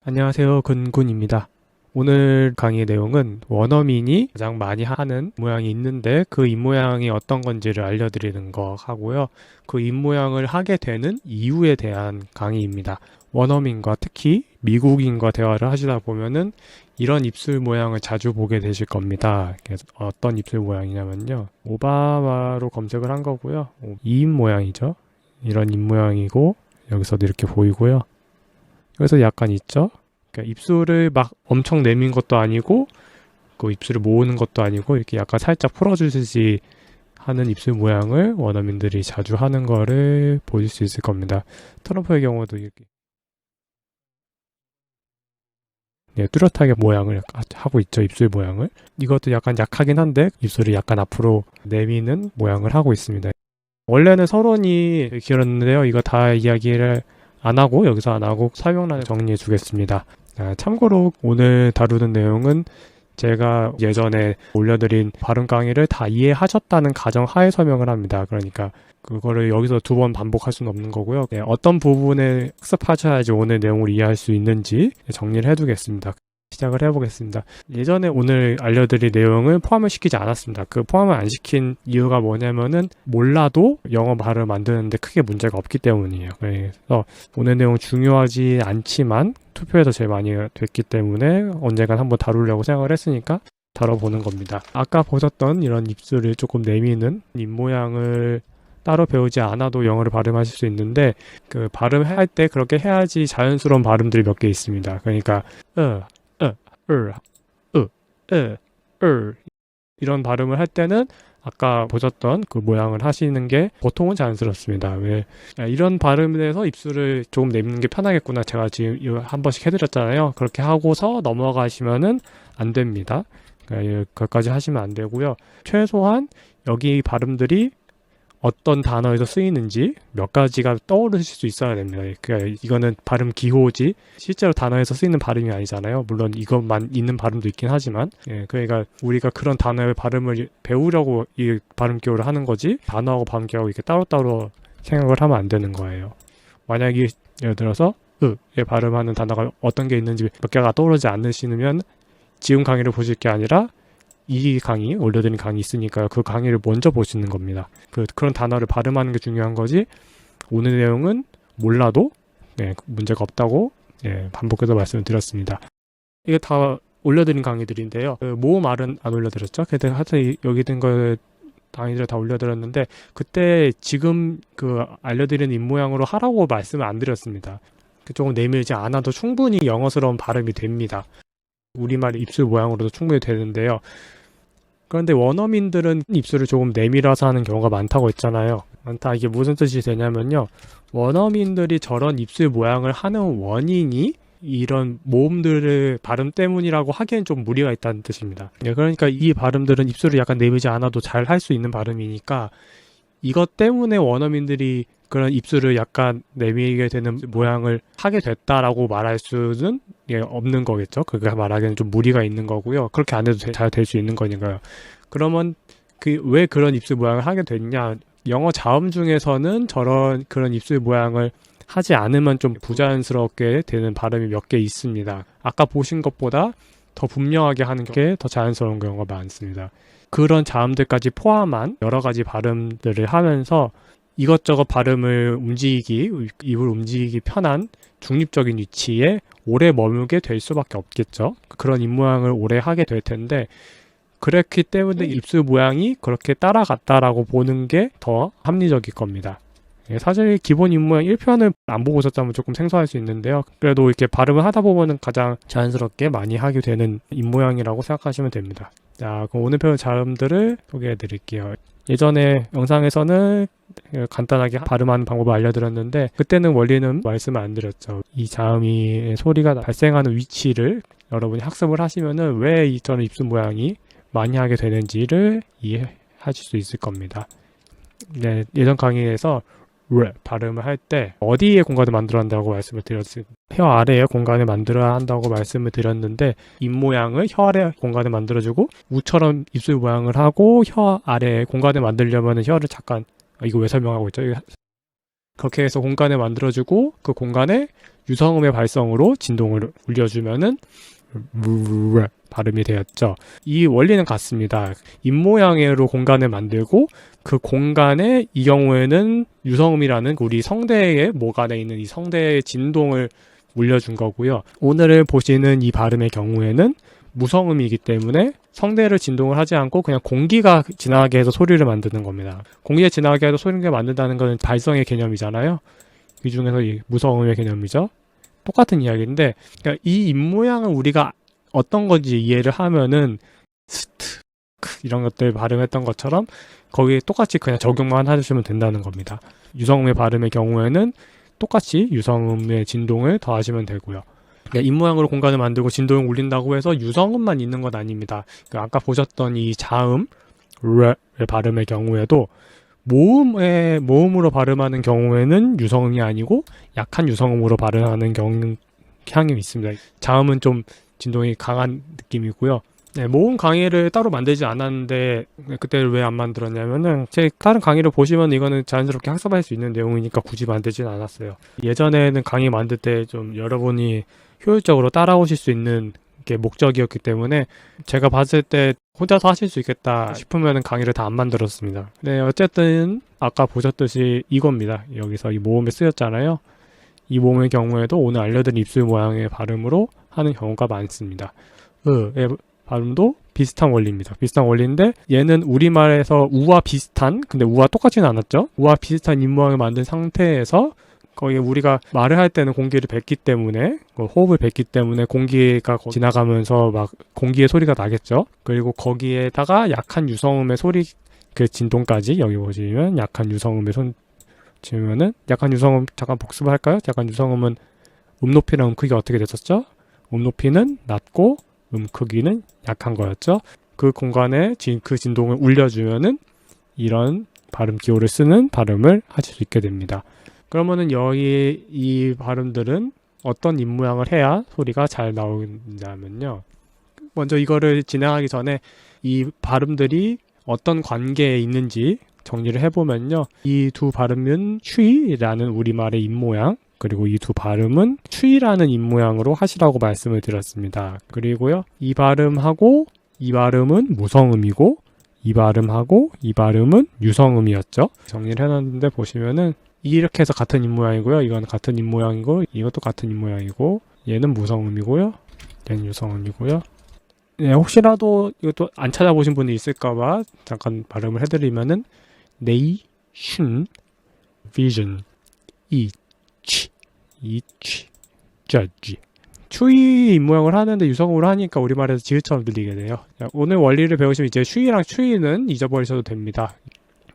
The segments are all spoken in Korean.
안녕하세요. 근군입니다. 오늘 강의 내용은 원어민이 가장 많이 하는 모양이 있는데 그 입모양이 어떤 건지를 알려드리는 거 하고요. 그 입모양을 하게 되는 이유에 대한 강의입니다. 원어민과 특히 미국인과 대화를 하시다 보면은 이런 입술 모양을 자주 보게 되실 겁니다. 어떤 입술 모양이냐면요. 오바마로 검색을 한 거고요. 이 입 모양이죠. 이런 입 모양이고 여기서도 이렇게 보이고요. 여기서 약간 있죠? 그러니까 입술을 막 엄청 내민 것도 아니고 그 입술을 모으는 것도 아니고 이렇게 약간 살짝 풀어주듯이 하는 입술 모양을 원어민들이 자주 하는 거를 보실 수 있을 겁니다. 트럼프의 경우도 이렇게 뚜렷하게 모양을 하고 있죠. 입술 모양을. 이것도 약간 약하긴 한데 입술을 약간 앞으로 내미는 모양을 하고 있습니다. 원래는 서론이 길었는데요. 이거 다 이야기를 안 하고 여기서 안 하고 설명란에 정리해 주겠습니다. 참고로 오늘 다루는 내용은 제가 예전에 올려드린 발음 강의를 다 이해하셨다는 가정하에 설명을 합니다. 그러니까 그거를 여기서 두 번 반복할 수는 없는 거고요. 어떤 부분을 학습하셔야지 오늘 내용을 이해할 수 있는지 정리를 해두겠습니다. 시작을 해보겠습니다. 예전에 오늘 알려드릴 내용을 포함을 시키지 않았습니다. 그 포함을 안 시킨 이유가 뭐냐면은 몰라도 영어 발음 만드는데 크게 문제가 없기 때문이에요. 그래서 오늘 내용 중요하지 않지만 투표에서 제일 많이 됐기 때문에 언젠간 한번 다루려고 생각을 했으니까 다뤄보는 겁니다. 아까 보셨던 이런 입술을 조금 내미는 입 모양을 따로 배우지 않아도 영어를 발음하실 수 있는데 그 발음할 때 그렇게 해야지 자연스러운 발음들이 몇 개 있습니다. 그러니까 이런 발음을 할 때는 아까 보셨던 그 모양을 하시는 게 보통은 자연스럽습니다. 왜 이런 발음에 대해서 입술을 조금 내미는 게 편하겠구나. 제가 지금 한 번씩 해드렸잖아요. 그렇게 하고서 넘어가시면은 안 됩니다. 그것까지 하시면 안 되고요. 최소한 여기 발음들이 어떤 단어에서 쓰이는지 몇 가지가 떠오르실 수 있어야 됩니다. 그러니까 이거는 발음 기호지 실제로 단어에서 쓰이는 발음이 아니잖아요. 물론 이것만 있는 발음도 있긴 하지만 그러니까 우리가 그런 단어의 발음을 배우려고 이 발음 기호를 하는 거지 단어하고 발음 기호하고 이렇게 따로따로 생각을 하면 안 되는 거예요. 만약에 예를 들어서 에 발음하는 단어가 어떤 게 있는지 몇 개가 떠오르지 않으시면 지금 강의를 보실 게 아니라 이 강의, 올려드린 강의 있으니까 그 강의를 먼저 보시는 겁니다. 그런 단어를 발음하는 게 중요한 거지 오늘 내용은 몰라도 문제가 없다고 반복해서 말씀을 드렸습니다. 이게 다 올려드린 강의들인데요. 모음 말은 안 올려드렸죠? 그때 하여튼 여기 든 거 강의들을 다 올려드렸는데 그때 지금 그 알려드린 입모양으로 하라고 말씀을 안 드렸습니다. 조금 내밀지 않아도 충분히 영어스러운 발음이 됩니다. 우리말 입술 모양으로도 충분히 되는데요. 그런데 원어민들은 입술을 조금 내밀어서 하는 경우가 많다고 했잖아요. 많다. 이게 무슨 뜻이 되냐면요. 원어민들이 저런 입술 모양을 하는 원인이 이런 모음들의 발음 때문이라고 하기엔 좀 무리가 있다는 뜻입니다. 그러니까 이 발음들은 입술을 약간 내밀지 않아도 잘 할 수 있는 발음이니까 이것 때문에 원어민들이 그런 입술을 약간 내밀게 되는 모양을 하게 됐다라고 말할 수는 없는 거겠죠. 그가 말하기에는 좀 무리가 있는 거고요. 그렇게 안 해도 잘 될 수 있는 거니까요. 그러면 왜 그런 입술 모양을 하게 됐냐? 영어 자음 중에서는 그런 입술 모양을 하지 않으면 좀 부자연스럽게 되는 발음이 몇 개 있습니다. 아까 보신 것보다 더 분명하게 하는 게 더 자연스러운 경우가 많습니다. 그런 자음들까지 포함한 여러 가지 발음들을 하면서 이것저것 발음을 입을 움직이기 편한 중립적인 위치에 오래 머물게 될 수밖에 없겠죠. 그런 입모양을 오래 하게 될 텐데 그렇기 때문에 입술 모양이 그렇게 따라갔다라고 보는 게 더 합리적일 겁니다. 사실 기본 입모양 1편을 안 보고 오셨다면 조금 생소할 수 있는데요. 그래도 이렇게 발음을 하다 보면은 가장 자연스럽게 많이 하게 되는 입모양이라고 생각하시면 됩니다. 자, 그럼 오늘 배울 자음들을 소개해 드릴게요. 예전에 영상에서는 간단하게 발음하는 방법을 알려드렸는데 그때는 원리는 말씀을 안 드렸죠. 이 자음이 소리가 발생하는 위치를 여러분이 학습을 하시면은 왜 저런 입술 모양이 많이 하게 되는지를 이해하실 수 있을 겁니다. 예전 강의에서 발음을 할 때 어디에 공간을 만들어야 한다고 말씀을 드렸어요. 혀 아래에 공간을 만들어야 한다고 말씀을 드렸는데 입 모양을 혀 아래 공간을 만들어주고 우처럼 입술 모양을 하고 혀 아래에 공간을 만들려면 혀를 잠깐 이거 왜 설명하고 있죠? 그렇게 해서 공간을 만들어주고 그 공간에 유성음의 발성으로 진동을 울려주면은 발음이 되었죠. 이 원리는 같습니다. 입모양으로 공간을 만들고 그 공간에 이 경우에는 유성음이라는 우리 성대의 목 안에 있는 이 성대의 진동을 울려준 거고요. 오늘 보시는 이 발음의 경우에는 무성음이기 때문에 성대를 진동을 하지 않고 그냥 공기가 지나가게 해서 소리를 만드는 겁니다. 공기가 지나가게 해서 소리를 만든다는 것은 발성의 개념이잖아요. 이 중에서 이 무성음의 개념이죠. 똑같은 이야기인데, 그러니까 이 입모양을 우리가 어떤 건지 이해를 하면은 스트, 크 이런 것들 발음했던 것처럼 거기에 똑같이 그냥 적용만 해주시면 된다는 겁니다. 유성음의 발음의 경우에는 똑같이 유성음의 진동을 더하시면 되고요. 그러니까 입모양으로 공간을 만들고 진동을 울린다고 해서 유성음만 있는 건 아닙니다. 그러니까 아까 보셨던 이 자음, 르의 발음의 경우에도 모음으로 발음하는 경우에는 유성음이 아니고 약한 유성음으로 발음하는 경향이 있습니다. 자음은 좀 진동이 강한 느낌이고요. 네, 모음 강의를 따로 만들지 않았는데 그때 왜 안 만들었냐면은 제 다른 강의를 보시면 이거는 자연스럽게 학습할 수 있는 내용이니까 굳이 만들진 않았어요. 예전에는 강의 만들 때 좀 여러분이 효율적으로 따라오실 수 있는 게 목적이었기 때문에 제가 봤을 때 혼자서 하실 수 있겠다 싶으면 강의를 다 안 만들었습니다. 네, 어쨌든 아까 보셨듯이 이겁니다. 여기서 이 모음에 쓰였잖아요. 이 모음의 경우에도 오늘 알려드린 입술 모양의 발음으로 하는 경우가 많습니다. 의 발음도 비슷한 원리입니다. 비슷한 원리인데 얘는 우리말에서 우와 비슷한, 근데 우와 똑같지는 않았죠? 우와 비슷한 입모양을 만든 상태에서 거기 우리가 말을 할 때는 공기를 뱉기 때문에 호흡을 뱉기 때문에 공기가 지나가면서 막 공기의 소리가 나겠죠. 그리고 거기에다가 약한 유성음의 소리 그 진동까지 여기 보시면 약한 유성음의 손 치면은 약한 유성음 잠깐 복습을 할까요? 약한 유성음은 높이랑 크기가 어떻게 됐었죠? 높이는 낮고 크기는 약한 거였죠. 그 공간에 그 진동을 울려주면은 이런 발음 기호를 쓰는 발음을 하실 수 있게 됩니다. 그러면은 여기 이 발음들은 어떤 입모양을 해야 소리가 잘 나오냐면요. 먼저 이거를 진행하기 전에 이 발음들이 어떤 관계에 있는지 정리를 해보면요. 이 두 발음은 쉬라는 우리말의 입모양, 그리고 이 두 발음은 쉬라는 입모양으로 하시라고 말씀을 드렸습니다. 그리고요. 이 발음하고 이 발음은 무성음이고 이 발음하고 이 발음은 유성음이었죠. 정리를 해놨는데 보시면은 이렇게 해서 같은 입모양이고요. 이건 같은 입모양이고 이것도 같은 입모양이고 얘는 무성음이고요. 얘는 유성음이고요. 네, 혹시라도 이것도 안 찾아보신 분이 있을까봐 잠깐 발음을 해드리면은 nation, vision, each, judge. 추위 입모양을 하는데 유성음으로 하니까 우리말에서 지읒처럼 들리게 돼요. 자, 오늘 원리를 배우시면 이제 쉬랑 추위는 잊어버리셔도 됩니다.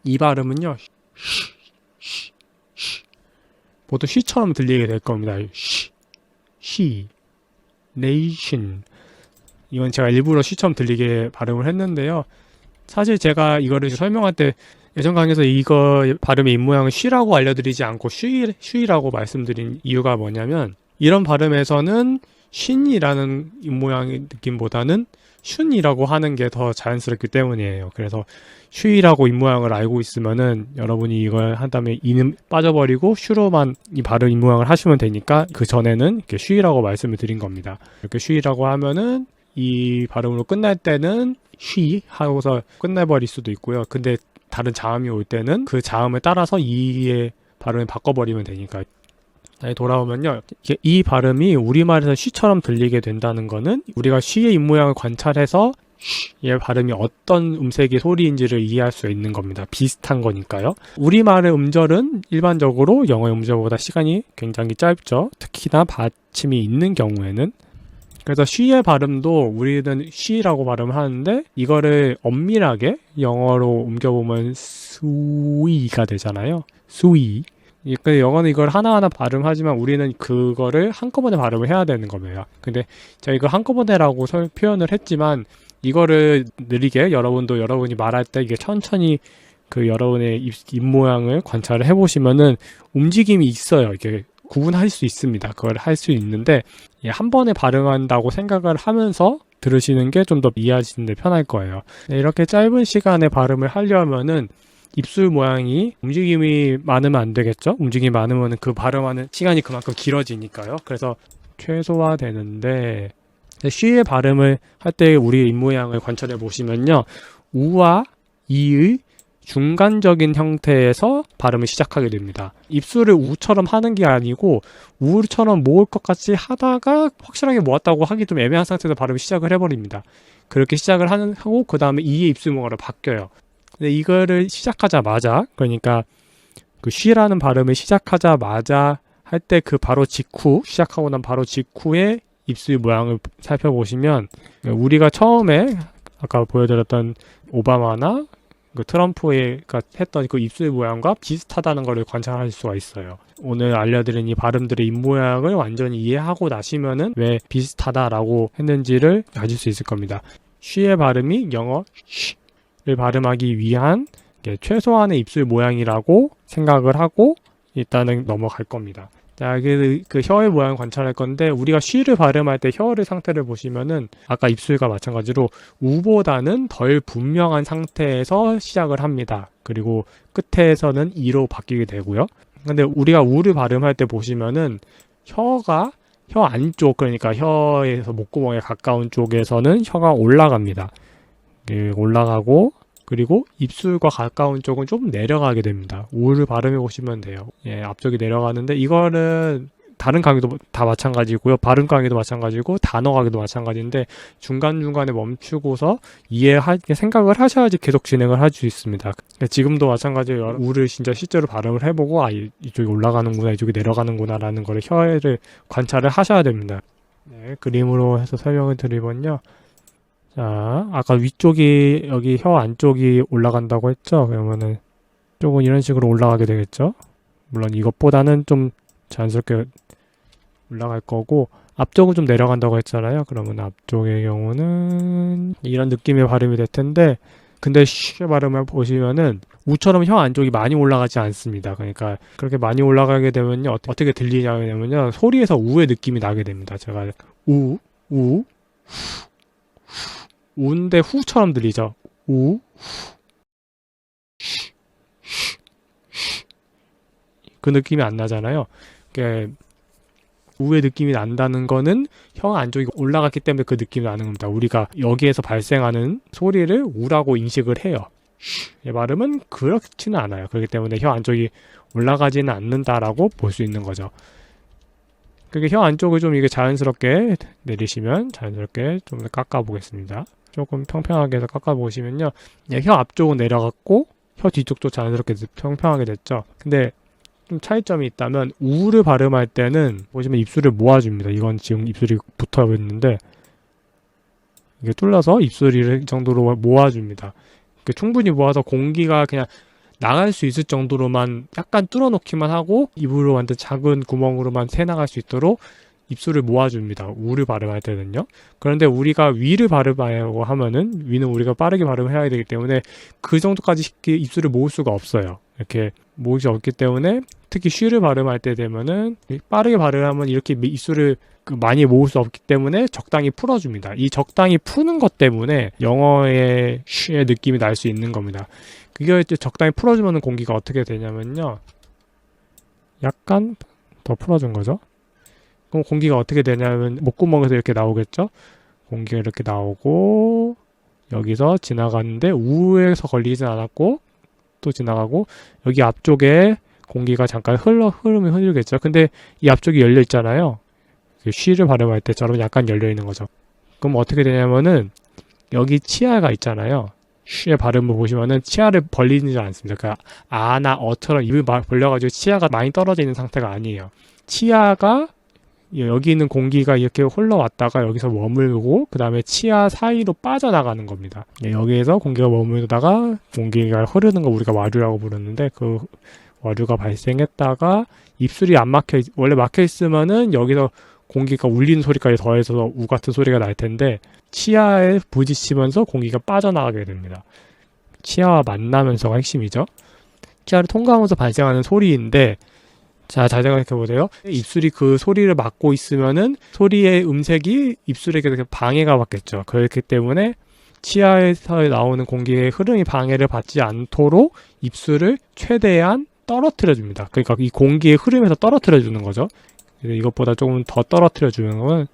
이 발음은요. 보통 쉬처럼 들리게 될 겁니다. she, nation. 이건 제가 일부러 쉬처럼 들리게 발음을 했는데요. 사실 제가 이거를 설명할 때 예전 강의에서 이거 발음의 입모양을 쉬라고 알려드리지 않고 쉬라고 말씀드린 이유가 뭐냐면 이런 발음에서는 쉰이라는 입모양의 느낌보다는 슌이라고 하는 게 더 자연스럽기 때문이에요. 그래서 슈이라고 입모양을 알고 있으면은 여러분이 이걸 한 다음에 이는 빠져버리고 슈로만 이 발음 입모양을 하시면 되니까 그 전에는 이렇게 슈이라고 말씀을 드린 겁니다. 이렇게 슈이라고 하면은 이 발음으로 끝날 때는 쉬 하고서 끝내버릴 수도 있고요. 근데 다른 자음이 올 때는 그 자음에 따라서 이의 발음을 바꿔버리면 되니까. 다시 돌아오면요. 이 발음이 우리말에서 쉬처럼 들리게 된다는 거는 우리가 쉬의 입모양을 관찰해서 얘 발음이 어떤 음색의 소리인지를 이해할 수 있는 겁니다. 비슷한 거니까요. 우리말의 음절은 일반적으로 영어의 음절보다 시간이 굉장히 짧죠. 특히나 받침이 있는 경우에는. 그래서 쉬의 발음도 우리는 쉬라고 발음을 하는데 이거를 엄밀하게 영어로 옮겨보면 스위가 되잖아요. 스위. 영어는 이걸 하나하나 발음하지만 우리는 그거를 한꺼번에 발음을 해야 되는 겁니다. 근데 제가 이걸 한꺼번에라고 표현을 했지만 이거를 느리게 여러분이 말할 때 이게 천천히 그 여러분의 입 모양을 관찰을 해보시면은 움직임이 있어요. 이게 구분할 수 있습니다. 그걸 할 수 있는데 한 번에 발음한다고 생각을 하면서 들으시는 게 좀 더 이해하시는 데 편할 거예요. 이렇게 짧은 시간에 발음을 하려면은 입술 모양이 움직임이 많으면 안 되겠죠? 움직임이 많으면 그 발음하는 시간이 그만큼 길어지니까요. 그래서 최소화되는데 쉬의 발음을 할 때 우리 입 모양을 관찰해 보시면요. 우와 이의 중간적인 형태에서 발음을 시작하게 됩니다. 입술을 우처럼 하는 게 아니고 우처럼 모을 것 같이 하다가 확실하게 모았다고 하기 좀 애매한 상태에서 발음을 시작을 해버립니다. 그렇게 시작을 하고 그 다음에 이의 입술 모양으로 바뀌어요. 근데 이거를 시작하자마자, 그러니까 그 쉬라는 발음을 시작하자마자 할 때 그 바로 직후, 시작하고 난 바로 직후에 입술 모양을 살펴보시면 우리가 처음에 아까 보여드렸던 오바마나 그 트럼프가 했던 그 입술 모양과 비슷하다는 것을 관찰할 수가 있어요. 오늘 알려드린 이 발음들의 입 모양을 완전히 이해하고 나시면은 왜 비슷하다라고 했는지를 가질 수 있을 겁니다. 쉬의 발음이 영어 쉬를 발음하기 위한 최소한의 입술 모양이라고 생각을 하고 일단은 넘어갈 겁니다. 자, 그 혀의 모양 관찰할 건데 우리가 쉬를 발음할 때 혀의 상태를 보시면은 아까 입술과 마찬가지로 우보다는 덜 분명한 상태에서 시작을 합니다. 그리고 끝에서는 이로 바뀌게 되고요. 근데 우리가 우를 발음할 때 보시면은 혀가 혀 안쪽, 그러니까 혀에서 목구멍에 가까운 쪽에서는 혀가 올라갑니다. 올라가고 그리고 입술과 가까운 쪽은 좀 내려가게 됩니다. 우를 발음해 보시면 돼요. 예, 앞쪽이 내려가는데 이거는 다른 강의도 다 마찬가지고요. 발음 강의도 마찬가지고 단어 강의도 마찬가지인데 중간중간에 멈추고서 생각을 하셔야지 계속 진행을 할 수 있습니다. 지금도 마찬가지로 우를 진짜 실제로 발음을 해보고 이쪽이 올라가는구나, 이쪽이 내려가는구나 라는 거를 혀를 관찰을 하셔야 됩니다. 네, 그림으로 해서 설명을 드리면요. 자, 아까 위쪽이 여기 혀 안쪽이 올라간다고 했죠? 그러면은 쪽은 이런 식으로 올라가게 되겠죠? 물론 이것보다는 좀 자연스럽게 올라갈 거고 앞쪽은 좀 내려간다고 했잖아요. 그러면 앞쪽의 경우는 이런 느낌의 발음이 될 텐데 근데 쉬 발음을 보시면은 우처럼 혀 안쪽이 많이 올라가지 않습니다. 그러니까 그렇게 많이 올라가게 되면요. 어떻게 들리냐면요. 소리에서 우의 느낌이 나게 됩니다. 제가 우인데 후처럼 들리죠. 우, 그 느낌이 안 나잖아요. 우의 느낌이 난다는 거는 혀 안쪽이 올라갔기 때문에 그 느낌이 나는 겁니다. 우리가 여기에서 발생하는 소리를 우라고 인식을 해요. 이 발음은 그렇지는 않아요. 그렇기 때문에 혀 안쪽이 올라가지는 않는다라고 볼 수 있는 거죠. 그러니까 혀 안쪽을 좀 이게 자연스럽게 내리시면 자연스럽게 좀 깎아 보겠습니다. 조금 평평하게 해서 깎아 보시면요. 혀 앞쪽은 내려갔고 혀 뒤쪽도 자연스럽게 평평하게 됐죠. 근데 좀 차이점이 있다면 우를 발음할 때는 보시면 입술을 모아줍니다. 이건 지금 입술이 붙어 있는데 이게 뚫려서 입술이 이 정도로 모아줍니다. 충분히 모아서 공기가 그냥 나갈 수 있을 정도로만 약간 뚫어놓기만 하고 입으로 완전 작은 구멍으로만 새 나갈 수 있도록 입술을 모아줍니다. 우를 발음할 때는요. 그런데 우리가 위를 발음하려고 하면은 위는 우리가 빠르게 발음을 해야 되기 때문에 그 정도까지 쉽게 입술을 모을 수가 없어요. 이렇게 모을 수 없기 때문에 특히 쉬를 발음할 때 되면은 빠르게 발음하면 이렇게 입술을 많이 모을 수 없기 때문에 적당히 풀어줍니다. 이 적당히 푸는 것 때문에 영어의 쉬의 느낌이 날 수 있는 겁니다. 그게 적당히 풀어주면 공기가 어떻게 되냐면요. 약간 더 풀어준 거죠. 그럼 공기가 어떻게 되냐면 목구멍에서 이렇게 나오겠죠. 공기가 이렇게 나오고 여기서 지나가는데 우에서 걸리진 않았고 또 지나가고 여기 앞쪽에 공기가 잠깐 흐르면 흐르겠죠. 근데 이 앞쪽이 열려 있잖아요. 쉬를 발음할 때처럼 약간 열려 있는 거죠. 그럼 어떻게 되냐면은 여기 치아가 있잖아요. 쉬의 발음을 보시면은 치아를 벌리지 않습니다. 그러니까 아나 어처럼 입을 벌려가지고 치아가 많이 떨어져 있는 상태가 아니에요. 치아가 여기 있는 공기가 이렇게 흘러왔다가 여기서 머물고 그 다음에 치아 사이로 빠져나가는 겁니다. 여기에서 공기가 머물다가 공기가 흐르는 거 우리가 와류라고 부르는데 그 와류가 발생했다가 입술이 안 원래 막혀 있으면은 여기서 공기가 울리는 소리까지 더해서 우 같은 소리가 날 텐데 치아에 부딪히면서 공기가 빠져나가게 됩니다. 치아와 만나면서가 핵심이죠. 치아를 통과하면서 발생하는 소리인데 자, 잘 생각해 보세요. 입술이 그 소리를 막고 있으면은 소리의 음색이 입술에게 방해가 받겠죠. 그렇기 때문에 치아에서 나오는 공기의 흐름이 방해를 받지 않도록 입술을 최대한 떨어뜨려 줍니다. 그러니까 이 공기의 흐름에서 떨어뜨려 주는 거죠. 이것보다 조금 더 떨어뜨려 주는 건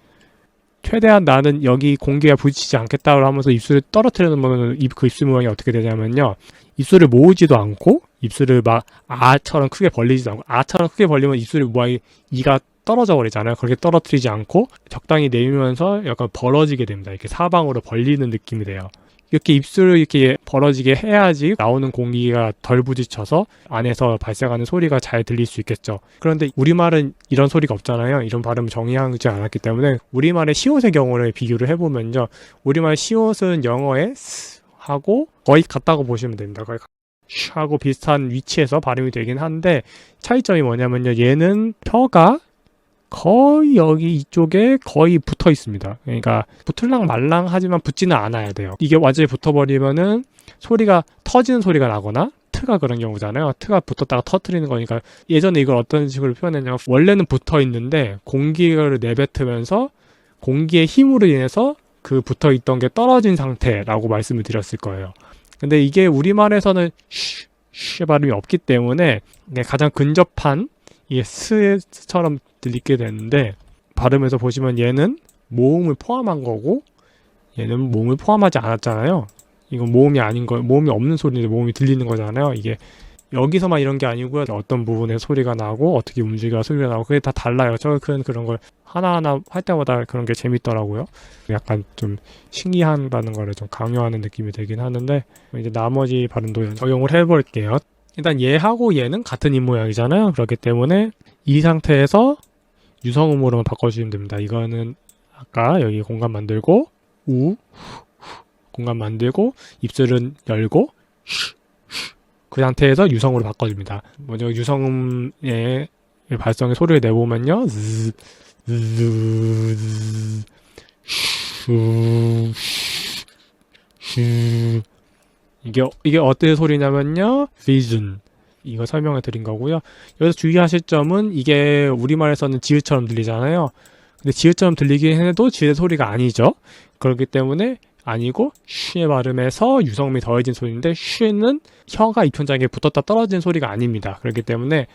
최대한 나는 여기 공기가 부딪히지 않겠다고 하면서 입술을 떨어뜨려 놓으면 그 입술 모양이 어떻게 되냐면요. 입술을 모으지도 않고 입술을 막 아처럼 크게 벌리지도 않고 아처럼 크게 벌리면 입술 모양이 이가 떨어져 버리잖아요. 그렇게 떨어뜨리지 않고 적당히 내밀면서 약간 벌어지게 됩니다. 이렇게 사방으로 벌리는 느낌이 돼요. 이렇게 입술을 이렇게 벌어지게 해야지 나오는 공기가 덜 부딪혀서 안에서 발생하는 소리가 잘 들릴 수 있겠죠. 그런데 우리말은 이런 소리가 없잖아요. 이런 발음을 정의하지 않았기 때문에 우리말의 시옷의 경우를 비교를 해보면요. 우리말 시옷은 영어의 스 하고 거의 같다고 보시면 됩니다. 거의 하고 비슷한 위치에서 발음이 되긴 한데 차이점이 뭐냐면요. 얘는 혀가 거의 여기 이쪽에 거의 붙어 있습니다. 그러니까 붙을랑 말랑 하지만 붙지는 않아야 돼요. 이게 완전히 붙어버리면은 소리가 터지는 소리가 나거나 트가 그런 경우잖아요. 트가 붙었다가 터트리는 거니까 예전에 이걸 어떤 식으로 표현했냐면 원래는 붙어 있는데 공기를 내뱉으면서 공기의 힘으로 인해서 그 붙어 있던 게 떨어진 상태라고 말씀을 드렸을 거예요. 근데 이게 우리말에서는 쉬 발음이 없기 때문에 가장 근접한 이게 스처럼 들리게 되는데 발음에서 보시면 얘는 모음을 포함한 거고 얘는 모음을 포함하지 않았잖아요. 이건 모음이 아닌 거, 모음이 없는 소리인데 모음이 들리는 거잖아요. 이게 여기서만 이런 게 아니고요. 어떤 부분에 소리가 나고 어떻게 움직여야 소리가 나고 그게 다 달라요. 저 그런 걸 하나하나 할 때마다 그런 게 재밌더라고요. 약간 좀 신기하다는 거를 좀 강요하는 느낌이 되긴 하는데 이제 나머지 발음도 적용을 해볼게요. 일단 얘하고 얘는 같은 입 모양이잖아요. 그렇기 때문에 이 상태에서 유성음으로만 바꿔주시면 됩니다. 이거는 아까 여기 공간 만들고 공간 만들고 입술은 열고 그 상태에서 유성으로 바꿔줍니다. 먼저 유성음의 발성의 소리를 내보면요. 이게 어떤 소리냐면요. vision. 이거 설명을 드린 거고요. 여기서 주의하실 점은 이게 우리말에서는 지읒처럼 들리잖아요. 근데 지읒처럼 들리긴 해도 지읒 소리가 아니죠. 그렇기 때문에 아니고 쉬의 발음에서 유성음이 더해진 소리인데 쉬는 혀가 입천장에 붙었다 떨어진 소리가 아닙니다. 그렇기 때문에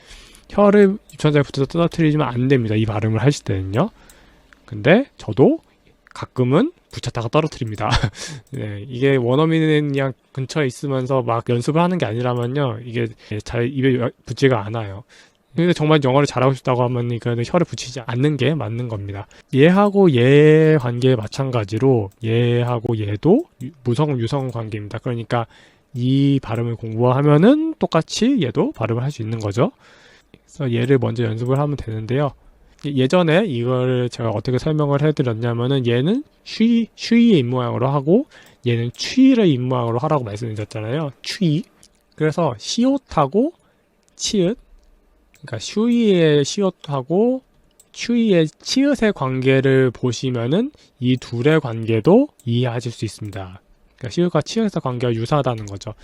혀를 입천장에 붙었다 떨어뜨리면 안 됩니다. 이 발음을 하실 때는요. 근데 저도 가끔은 붙였다가 떨어뜨립니다. 네, 이게 원어민은 그냥 근처에 있으면서 막 연습을 하는 게 아니라면요. 이게 잘 입에 붙지가 않아요. 근데 정말 영어를 잘하고 싶다고 하면 이거는 혀를 붙이지 않는 게 맞는 겁니다. 얘하고 얘 관계 마찬가지로 얘하고 얘도 무성음 유성음 관계입니다. 그러니까 이 발음을 공부하면은 똑같이 얘도 발음을 할 수 있는 거죠. 그래서 얘를 먼저 연습을 하면 되는데요. 예전에 이걸 제가 어떻게 설명을 해드렸냐면은 얘는 쉬의 입모양으로 하고 얘는 취의 입모양으로 하라고 말씀드렸잖아요. 취. 그래서 시옷하고 치읓, 그러니까 슈이의 시옷하고 추이의 치읓의 관계를 보시면은 이 둘의 관계도 이해하실 수 있습니다. 그러니까 시읒과 치읓의 관계가 유사하다는 거죠.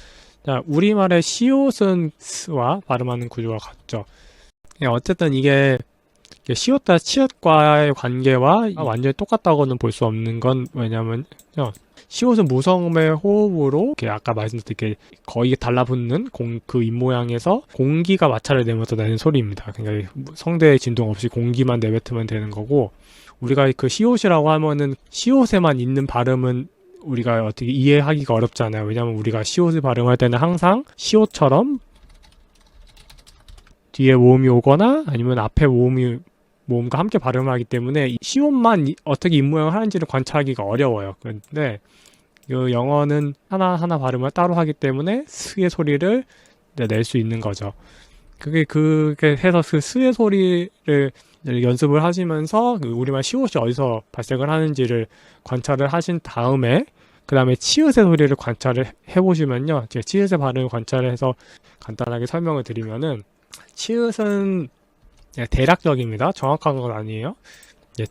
자, 우리말의 시옷은 스와 발음하는 구조가 같죠. 어쨌든 이게 시옷과 치읓과의 관계와 완전히 똑같다고는 볼 수 없는 건 왜냐면 시옷은 무성음의 호흡으로 이렇게 아까 말씀드린 거의 달라붙는 그 입모양에서 공기가 마찰을 내면서 내는 소리입니다. 그러니까 성대의 진동 없이 공기만 내뱉으면 되는 거고 우리가 그 시옷이라고 하면은 시옷에만 있는 발음은 우리가 어떻게 이해하기가 어렵잖아요. 왜냐면 우리가 시옷을 발음할 때는 항상 시옷처럼 뒤에 모음이 오거나 아니면 앞에 모음과 함께 발음을 하기 때문에 시옷만 어떻게 입모양을 하는지를 관찰하기가 어려워요. 그런데 이 영어는 하나하나 발음을 따로 하기 때문에 스의 소리를 낼 수 있는 거죠. 그게 해서 그 스의 소리를 연습을 하시면서 우리말 시옷이 어디서 발생을 하는지를 관찰을 하신 다음에 그 다음에 치읓의 소리를 관찰을 해보시면요. 제가 치읓의 발음을 관찰해서 간단하게 설명을 드리면은 치읓은 대략적입니다. 정확한 건 아니에요.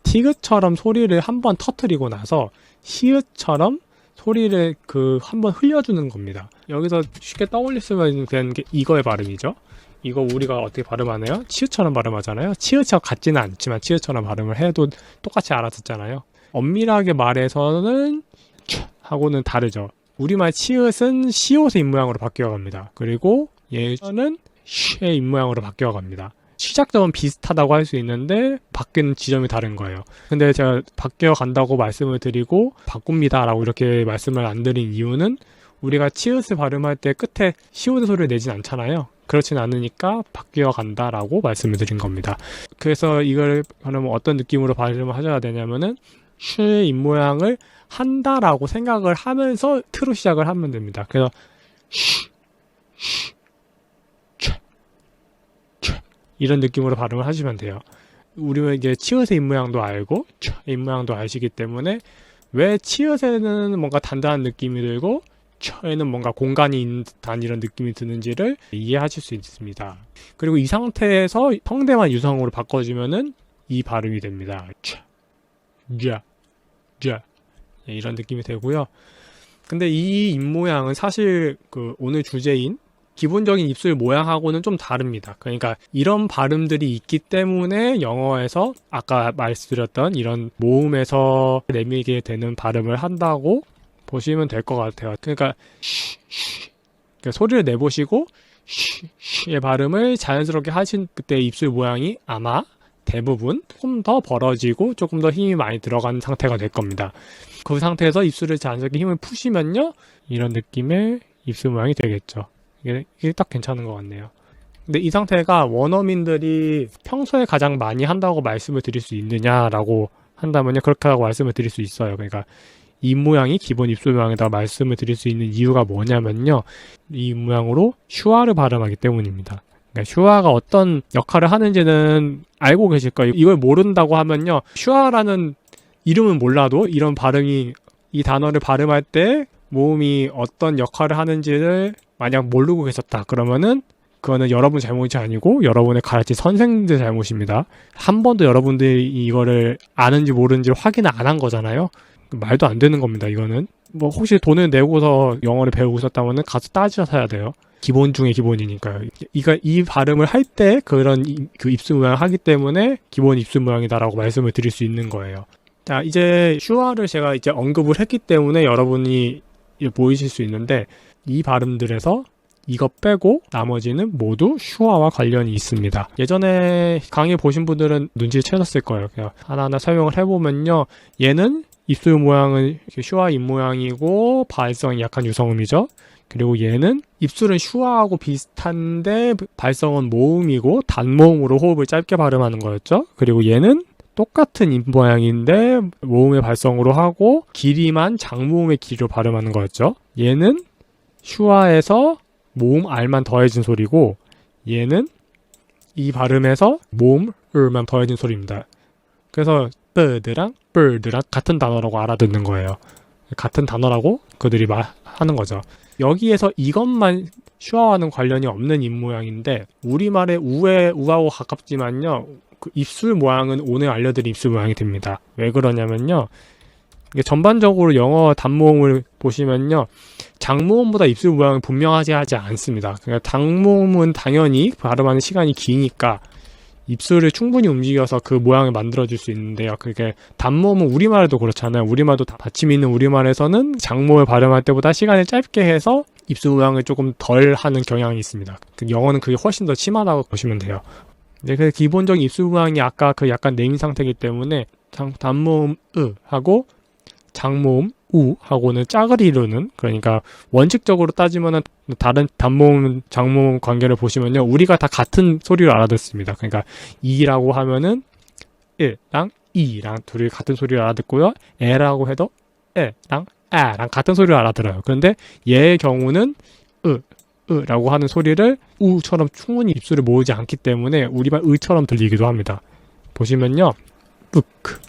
티귿처럼 소리를 한번 터트리고 나서 시읒처럼 소리를 한번 흘려주는 겁니다. 여기서 쉽게 떠올릴 수 있는 게 이거의 발음이죠. 이거 우리가 어떻게 발음하나요? 치읓처럼 발음하잖아요. 치읓처럼 같지는 않지만 치읓처럼 발음을 해도 똑같이 알아듣잖아요. 엄밀하게 말해서는 하고는 다르죠. 우리말 치읓은 시옷의 입모양으로 바뀌어갑니다. 그리고 얘는 쉐의 입모양으로 바뀌어갑니다. 시작점은 비슷하다고 할 수 있는데 바뀌는 지점이 다른 거예요. 근데 제가 바뀌어간다고 말씀을 드리고 바꿉니다 라고 이렇게 말씀을 안 드린 이유는 우리가 치읓을 발음할 때 끝에 시옷의 소리를 내진 않잖아요. 그렇진 않으니까 바뀌어간다 라고 말씀을 드린 겁니다. 그래서 이걸 그러면 어떤 느낌으로 발음을 하셔야 되냐면은 쉐의 입모양을 한다라고 생각을 하면서 트로 시작을 하면 됩니다. 그래서 이런 느낌으로 발음을 하시면 돼요. 우리는 이제 치읓의 입모양도 알고 입모양도 아시기 때문에 왜 치읓에는 뭔가 단단한 느낌이 들고 에는 뭔가 공간이 있는 듯한 이런 느낌이 드는지를 이해하실 수 있습니다. 그리고 이 상태에서 성대만 유성으로 바꿔주면은 이 발음이 됩니다. 이런 느낌이 되고요. 근데 이 입모양은 사실 그 오늘 주제인 기본적인 입술 모양하고는 좀 다릅니다. 그러니까 이런 발음들이 있기 때문에 영어에서 아까 말씀드렸던 이런 모음에서 내밀게 되는 발음을 한다고 보시면 될 것 같아요. 그러니까 소리를 내보시고 의 발음을 자연스럽게 하신 그때 입술 모양이 아마 대부분 조금 더 벌어지고 조금 더 힘이 많이 들어간 상태가 될 겁니다. 그 상태에서 입술을 자연스럽게 힘을 푸시면요 이런 느낌의 입술 모양이 되겠죠. 이게 딱 괜찮은 것 같네요. 근데 이 상태가 원어민들이 평소에 가장 많이 한다고 말씀을 드릴 수 있느냐라고 한다면요 그렇게 하고 말씀을 드릴 수 있어요. 그러니까 입 모양이 기본 입술 모양에다 말씀을 드릴 수 있는 이유가 뭐냐면요 이 입 모양으로 슈아를 발음하기 때문입니다. 그러니까 슈아가 어떤 역할을 하는지는 알고 계실 거예요. 이걸 모른다고 하면요 슈아라는 이름은 몰라도 이런 발음이 이 단어를 발음할 때 모음이 어떤 역할을 하는지를 만약 모르고 계셨다 그러면은 그거는 여러분 잘못이 아니고 여러분의 가르친 선생님들 잘못입니다. 한 번도 여러분들이 이거를 아는지 모르는지 확인을 안 한 거잖아요. 말도 안 되는 겁니다. 이거는 뭐 혹시 돈을 내고서 영어를 배우고 있었다면 가서 따지셔서 해야 돼요. 기본 중에 기본이니까요. 이 발음을 할 때 그런 그 입술 모양을 하기 때문에 기본 입술 모양이다라고 말씀을 드릴 수 있는 거예요. 자, 이제 슈아를 제가 이제 언급을 했기 때문에 여러분이 보이실 수 있는데 이 발음들에서 이거 빼고 나머지는 모두 슈아와 관련이 있습니다. 예전에 강의 보신 분들은 눈치를 채셨을 거예요. 그냥 하나하나 설명을 해보면요. 얘는 입술 모양은 슈아 입 모양이고 발성이 약간 유성음이죠. 그리고 얘는 입술은 슈아하고 비슷한데 발성은 모음이고 단모음으로 호흡을 짧게 발음하는 거였죠. 그리고 얘는 똑같은 입 모양인데 모음의 발성으로 하고 길이만 장모음의 길이로 발음하는 거였죠. 얘는 슈아에서 모음 R만 더해진 소리고 얘는 이 발음에서 모음 R만 더해진 소리입니다. 그래서 bird랑 bird랑 같은 단어라고 알아듣는 거예요. 같은 단어라고 그들이 말하는 거죠. 여기에서 이것만 슈아와는 관련이 없는 입 모양인데 우리말의 우하고 가깝지만요. 그 입술 모양은 오늘 알려드린 입술 모양이 됩니다. 왜 그러냐면요. 이게 전반적으로 영어 단모음을 보시면요. 장모음보다 입술 모양은 분명하지 않습니다. 그러니까 단모음은 당연히 발음하는 시간이 기니까 입술을 충분히 움직여서 그 모양을 만들어줄 수 있는데요. 그게 단모음은 우리말에도 그렇잖아요. 우리말도 받침이 있는 우리말에서는 장모음을 발음할 때보다 시간을 짧게 해서 입술 모양을 조금 덜 하는 경향이 있습니다. 영어는 그게 훨씬 더 심하다고 보시면 돼요. 네, 그 기본적인 입술 모양이 아까 그 약간 내민 상태이기 때문에 단모음 으 하고 장모음 우 하고는 짝을 이루는, 그러니까 원칙적으로 따지면은 다른 단모음 장모음 관계를 보시면요 우리가 다 같은 소리를 알아듣습니다. 그러니까 이라고 하면은 1랑 2랑 둘이 같은 소리를 알아듣고요, 에라고 해도 에랑 아랑 같은 소리를 알아들어요. 그런데 얘의 경우는 라고 하는 소리를 우처럼 충분히 입술을 모으지 않기 때문에 우리말 의처럼 들리기도 합니다. 보시면요 으크,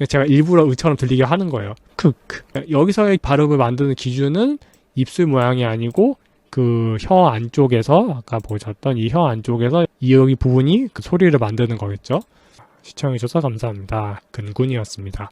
제가 일부러 의처럼 들리게 하는 거예요. 크크. 여기서의 발음을 만드는 기준은 입술 모양이 아니고 그 혀 안쪽에서 아까 보셨던 이 혀 안쪽에서 이 여기 부분이 그 소리를 만드는 거겠죠. 시청해주셔서 감사합니다. 근군이었습니다.